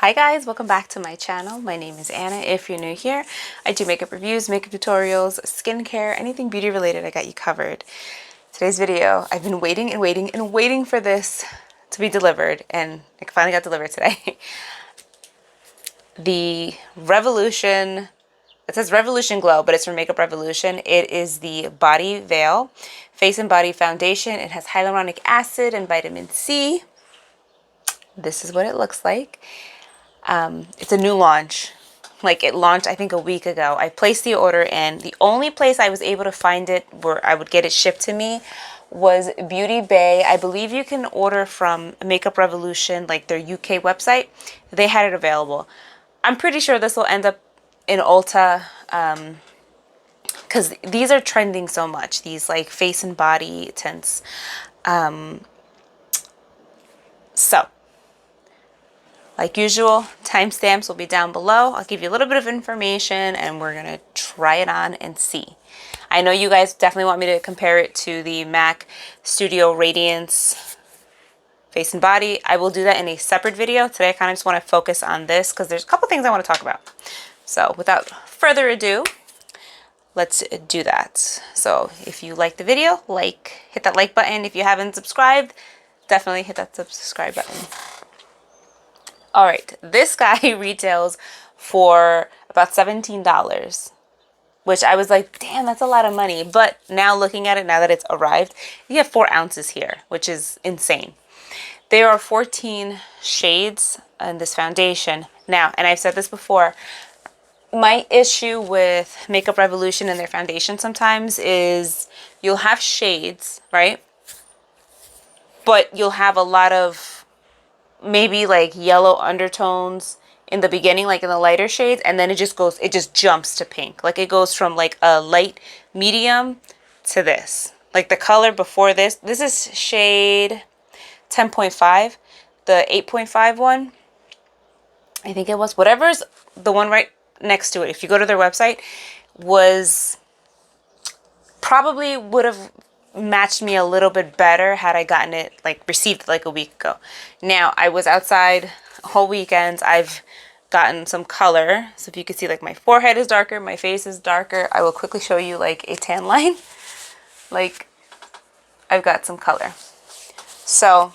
Hi guys, welcome back to my channel. My name is Anna. If you're new here, I do makeup reviews, makeup tutorials, skincare, anything beauty related, I got you covered. Today's video, I've been waiting and waiting and waiting for this to be delivered, and it finally got delivered today. The Revolution, it says Revolution Glow, but it's from Makeup Revolution. It is the Body Veil Face and Body Foundation. It has hyaluronic acid and vitamin C. This is what it looks like. It's a new launch. Like, it launched I think a week ago. I placed the order in. The only place I was able to find it where I would get it shipped to me was Beauty Bay. I believe you can order from Makeup Revolution, like their UK website. They had it available. I'm pretty sure this will end up in Ulta, because these are trending so much, these like face and body tints. So like usual, timestamps will be down below. I'll give you a little bit of information and we're gonna try it on and see. I know you guys definitely want me to compare it to the MAC Studio Radiance Face and Body. I will do that in a separate video. Today I kind of just want to focus on this because there's a couple things I want to talk about. So without further ado, let's do that. So if you like the video, hit that like button. If you haven't subscribed, definitely hit that subscribe button. All right, this guy retails for about $17, which I was like, damn, that's a lot of money. But now looking at it, now that it's arrived, you have 4 ounces here, which is insane. There are 14 shades in this foundation. Now, and I've said this before, my issue with Makeup Revolution and their foundation sometimes is you'll have shades, right? But you'll have a lot of maybe like yellow undertones in the beginning, like in the lighter shades, and then it just jumps to pink. Like it goes from like a light medium to this. Like the color before this is shade 10.5, the 8.5 one, I think it was, whatever's the one right next to it, if you go to their website, was probably would have matched me a little bit better had I gotten it, like received it like a week ago. Now, I was outside whole weekend. I've gotten some color. So if you can see, like my forehead is darker, my face is darker. I will quickly show you like a tan line. Like I've got some color. So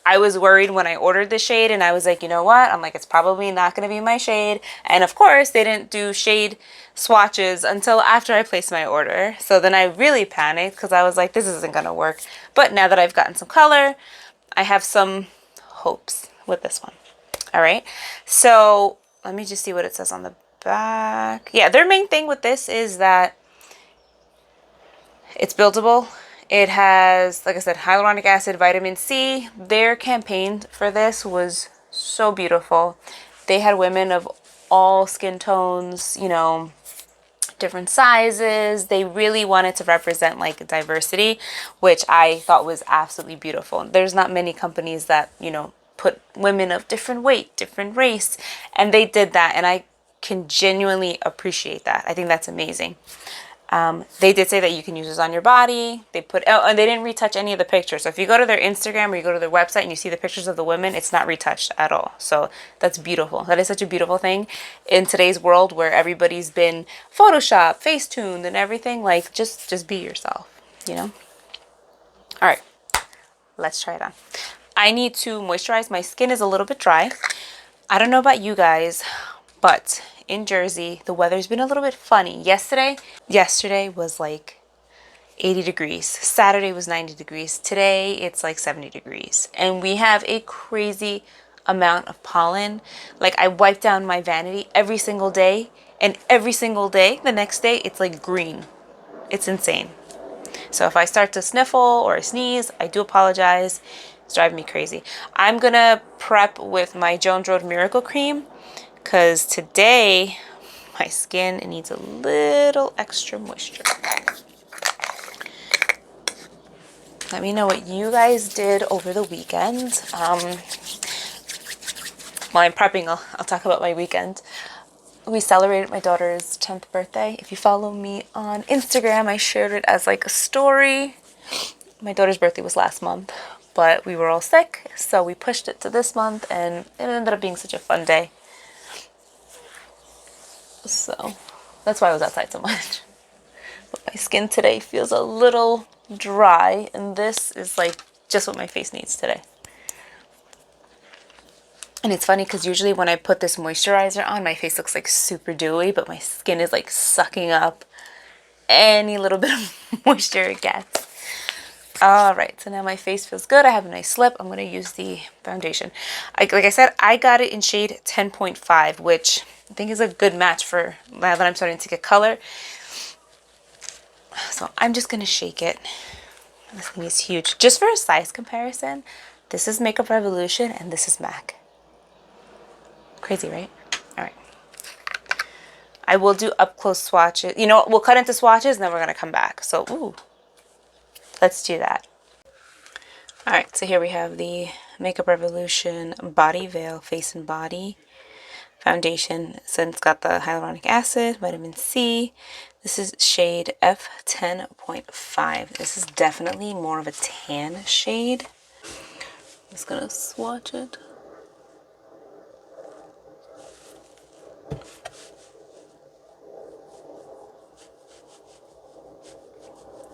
I was worried when I ordered the shade and I was like, you know what? I'm like, it's probably not going to be my shade. And of course, they didn't do shade swatches until after I placed my order. So then I really panicked because I was like, this isn't going to work. But now that I've gotten some color, I have some hopes with this one. All right. So let me just see what it says on the back. Yeah, their main thing with this is that it's buildable. It has, like I said, hyaluronic acid, vitamin C. Their campaign for this was so beautiful. They had women of all skin tones, you know, different sizes. They really wanted to represent like diversity, which I thought was absolutely beautiful. There's not many companies that, you know, put women of different weight, different race, and they did that, and I can genuinely appreciate that. I think that's amazing. They did say that you can use this on your body. They put, oh, and they didn't retouch any of the pictures. So if you go to their Instagram or you go to their website and you see the pictures of the women, it's not retouched at all. So that's beautiful. That is such a beautiful thing in today's world where everybody's been Photoshop, Facetuned and everything. Like just be yourself, you know? All right, let's try it on. I need to moisturize. My skin is a little bit dry. I don't know about you guys, but in Jersey, the weather's been a little bit funny. Yesterday was like 80 degrees. Saturday was 90 degrees. Today, it's like 70 degrees. And we have a crazy amount of pollen. Like, I wipe down my vanity every single day, and every single day, the next day, it's like green. It's insane. So if I start to sniffle or sneeze, I do apologize. It's driving me crazy. I'm gonna prep with my Jones Road Miracle Cream, because today my skin needs a little extra moisture. Let me know what you guys did over the weekend. While I'm prepping, I'll talk about my weekend. We celebrated my daughter's 10th birthday. If you follow me on Instagram, I shared it as like a story. My daughter's birthday was last month. but we were all sick, so we pushed it to this month, and it ended up being such a fun day. So that's why I was outside so much. But my skin today feels a little dry, and this is like just what my face needs today. And it's funny because usually when I put this moisturizer on, my face looks like super dewy, but my skin is like sucking up any little bit of moisture it gets. All right, so now my face feels good. I have a nice lip. I'm going to use the foundation. Like I said, I got it in shade 10.5, which I think is a good match for now that I'm starting to get color. So I'm just going to shake it. This thing is huge. Just for a size comparison, this is Makeup Revolution and this is MAC. Crazy, right? All right. I will do up close swatches. You know what? We'll cut into swatches and then we're going to come back. So, ooh, let's do that. All right. So here we have the Makeup Revolution Body Veil Face and Body Foundation. So it's got the hyaluronic acid, vitamin C. This is shade F10.5. This is definitely more of a tan shade. I'm just going to swatch it.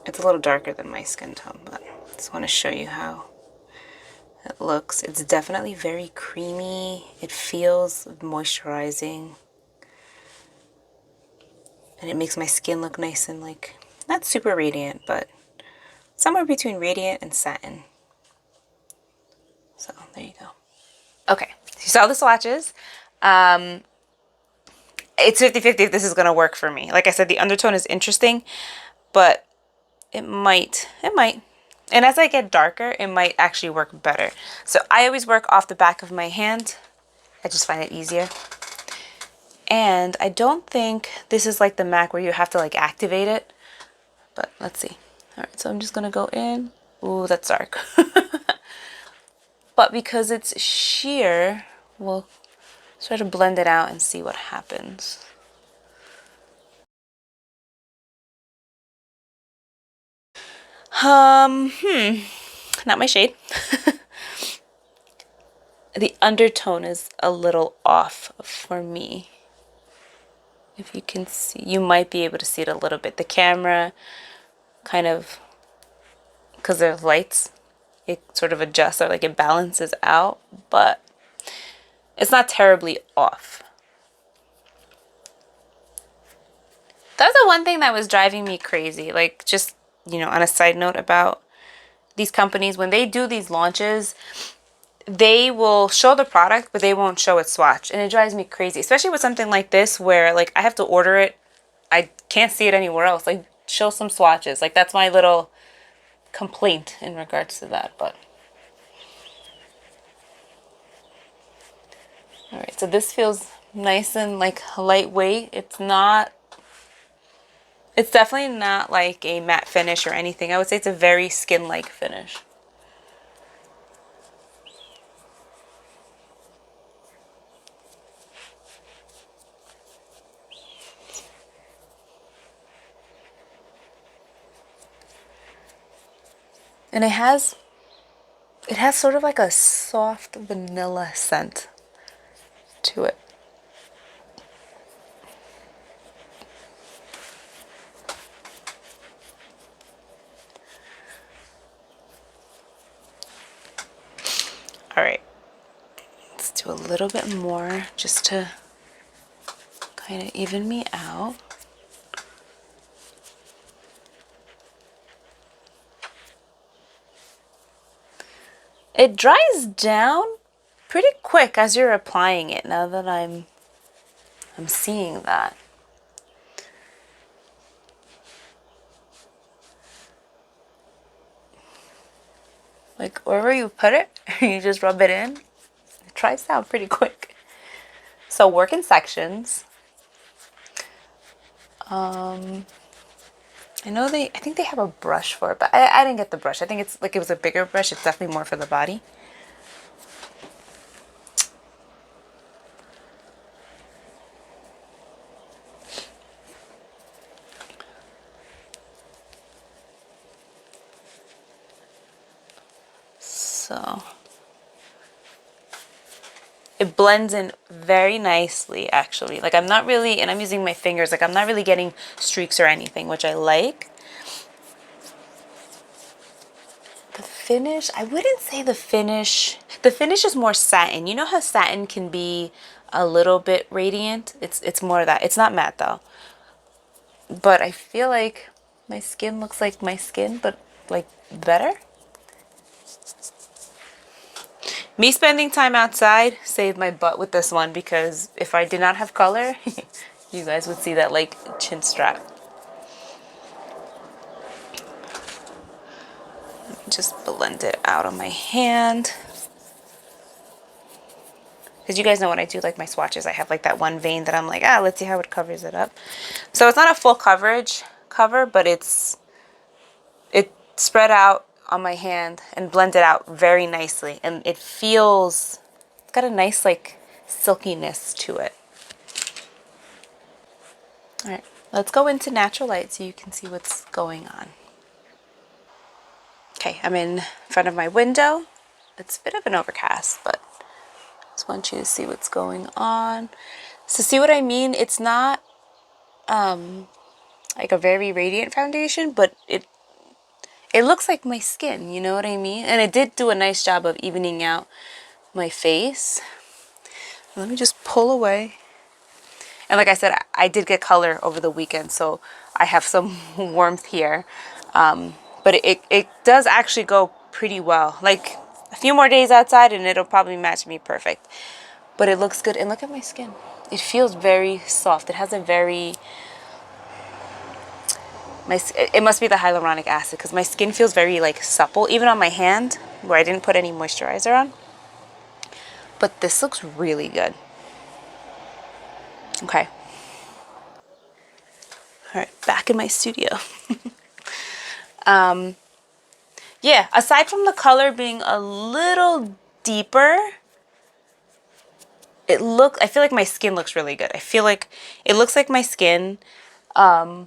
It's a little darker than my skin tone, but I just want to show you how it looks. It's definitely very creamy. It feels moisturizing. And it makes my skin look nice and like, not super radiant, but somewhere between radiant and satin. So there you go. Okay, you saw the swatches. It's 50-50 if this is going to work for me. Like I said, the undertone is interesting, but it might. And as I get darker, it might actually work better. So I always work off the back of my hand. I just find it easier. And I don't think this is like the MAC where you have to like activate it. But let's see. All right, so I'm just going to go in. Ooh, that's dark. But because it's sheer, we'll sort of blend it out and see what happens. Not my shade. The undertone is a little off for me. If you can see, you might be able to see it a little bit. The camera kind of, because there's lights, it sort of adjusts or like it balances out, but it's not terribly off. That's the one thing that was driving me crazy. Like, just, you know, on a side note about these companies, when they do these launches, they will show the product, but they won't show its swatch. And it drives me crazy, especially with something like this where like I have to order it. I can't see it anywhere else. Like, show some swatches. Like, that's my little complaint in regards to that. But all right, so this feels nice and like lightweight. It's definitely not like a matte finish or anything. I would say it's a very skin-like finish. And it has sort of like a soft vanilla scent to it. All right, let's do a little bit more just to kind of even me out. It dries down pretty quick as you're applying it, now that I'm seeing that. Like, wherever you put it, you just rub it in. It dries down pretty quick. So work in sections. I think they have a brush for it, but I didn't get the brush. I think it's like it was a bigger brush. It's definitely more for the body. So it blends in very nicely, actually. Like I'm not really, and I'm using my fingers, like I'm not really getting streaks or anything, which I like. The finish, I wouldn't say the finish is more satin. You know how satin can be a little bit radiant? It's more of that. It's not matte though. But I feel like my skin looks like my skin, but like better. Me spending time outside saved my butt with this one, because if I did not have color, you guys would see that like chin strap. Just blend it out on my hand. Because you guys know when I do like my swatches, I have like that one vein that I'm like, let's see how it covers it up. So it's not a full cover, but it spread out on my hand and blended out very nicely. And it's got a nice like silkiness to it. All right, let's go into natural light so you can see what's going on. Okay, I'm in front of my window. It's a bit of an overcast, but I just want you to see what's going on. So see what I mean? It's not like a very radiant foundation, but it looks like my skin, you know what I mean? And it did do a nice job of evening out my face. Let me just pull away. And like I said, I did get color over the weekend, so I have some warmth here. But it does actually go pretty well. Like a few more days outside and it'll probably match me perfect. But it looks good. And look at my skin. It feels very soft. It has a very... it must be the hyaluronic acid, because my skin feels very like supple, even on my hand where I didn't put any moisturizer on. But this looks really good. Okay. All right, back in my studio. Yeah, aside from the color being a little deeper, I feel like my skin looks really good. I feel like it looks like my skin. I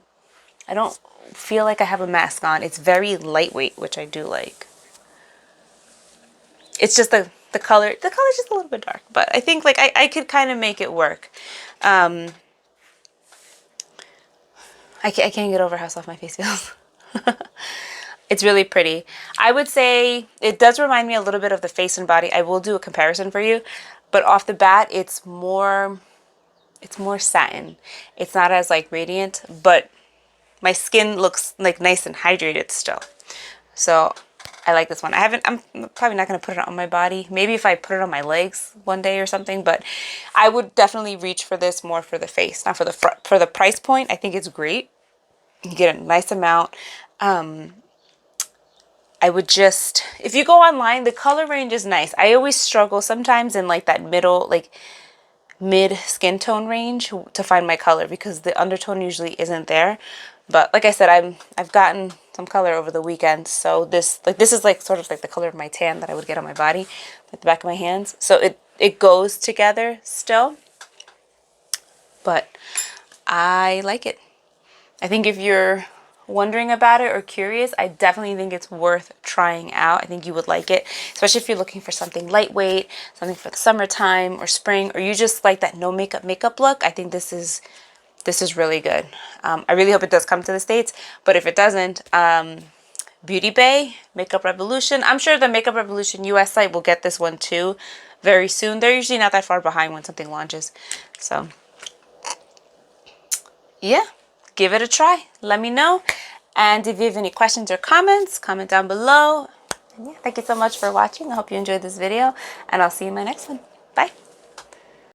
don't feel like I have a mask on. It's very lightweight, which I do like. It's just the color. The color's just a little bit dark, but I think like I could kind of make it work. I can't get over how soft my face feels. It's really pretty. I would say it does remind me a little bit of the Face and Body. I will do a comparison for you, but off the bat, it's more satin. It's not as like radiant, but my skin looks like nice and hydrated still. So I like this one. I'm probably not going to put it on my body. Maybe if I put it on my legs one day or something, but I would definitely reach for this more for the face, not for the front. For the price point, I think it's great. You get a nice amount. I would just, if you go online, the color range is nice. I always struggle sometimes in like that middle, like mid skin tone range to find my color, because the undertone usually isn't there. But like I said, I've gotten some color over the weekend, so this is like sort of like the color of my tan that I would get on my body, like the back of my hands. So it goes together still, but I like it. I think if you're wondering about it or curious, I definitely think it's worth trying out. I think you would like it, especially if you're looking for something lightweight, something for the summertime or spring, or you just like that no makeup look. I think this is really good. I really hope it does come to the States, but if it doesn't, Beauty Bay, Makeup Revolution. I'm sure the Makeup Revolution US site will get this one too very soon. They're usually not that far behind when something launches. So yeah, give it a try. Let me know. And if you have any questions or comments, comment down below. And yeah, thank you so much for watching. I hope you enjoyed this video, and I'll see you in my next one. Bye.